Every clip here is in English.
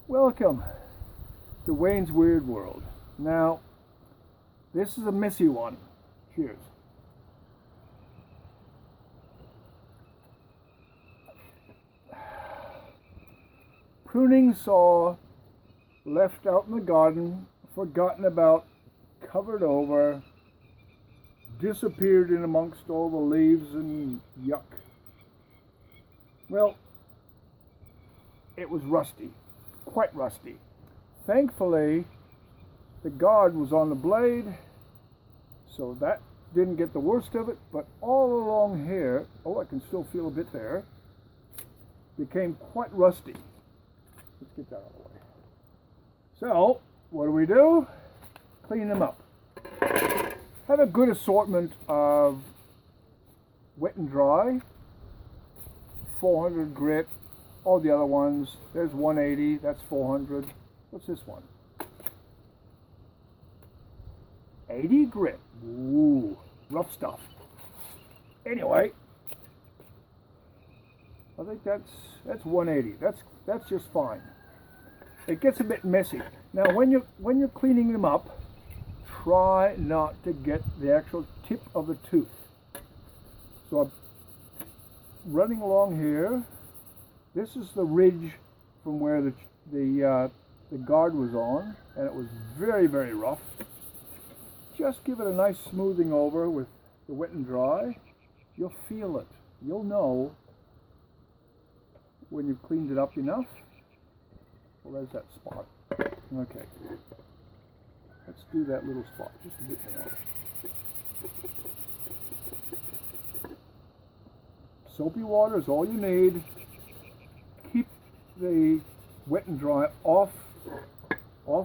Welcome to Wayne's Weird World. Now, this is a messy one. Cheers. Pruning saw, left out in the garden, forgotten about, covered over, disappeared in amongst all the leaves and yuck. Well, it was rusty. Quite rusty. Thankfully, the guard was on the blade, so that didn't get the worst of it, but all along here, oh, I can still feel a bit there, became quite rusty. Let's get that out of the way. So, what do? Clean them up. Have a good assortment of wet and dry, 400 grit, all the other ones. There's 180, that's 400. What's this one? 80 grit. Ooh, rough stuff. Anyway, I think that's 180. That's just fine. It gets a bit messy. Now when you're cleaning them up, try not to get the actual tip of the tooth. So I'm running along here. This is the ridge from where the guard was on, and it was very, very rough. Just give it a nice smoothing over with the wet and dry. You'll feel it. You'll know when you've cleaned it up enough. Well, there's that spot. Okay. Let's do that little spot just a bit more. Soapy water is all you need. Keep the wet and dry off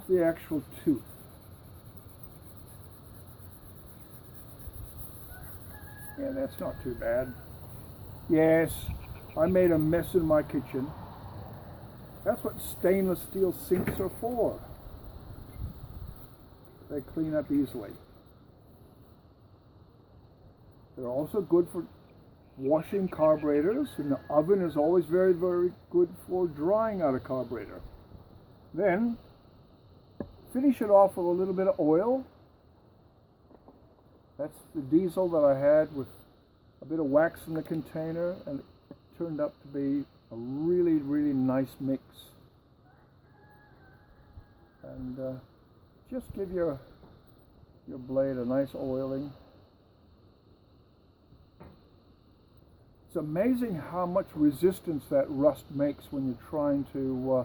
the actual tooth. Yeah, that's not too bad. Yes, I made a mess in my kitchen. That's what stainless steel sinks are for. They clean up easily. They're also good for washing carburetors, and the oven is always very, very good for drying out a carburetor. Then finish it off with a little bit of oil. That's the diesel that I had with a bit of wax in the container, and it turned out to be a really, really nice mix. And just give your blade a nice oiling. It's amazing how much resistance that rust makes when you're trying to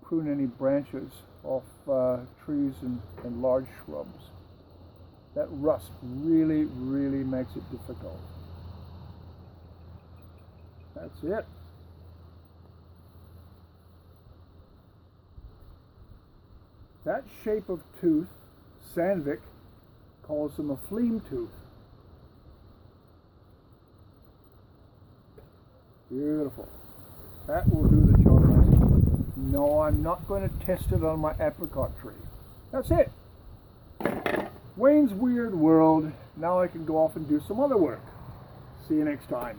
prune any branches off trees and large shrubs. That rust really, really makes it difficult. That's it. That shape of tooth, Sandvik calls them a fleam tooth. Beautiful. That will do the job. No, I'm not going to test it on my apricot tree. That's it. Wayne's Weird World. Now I can go off and do some other work. See you next time.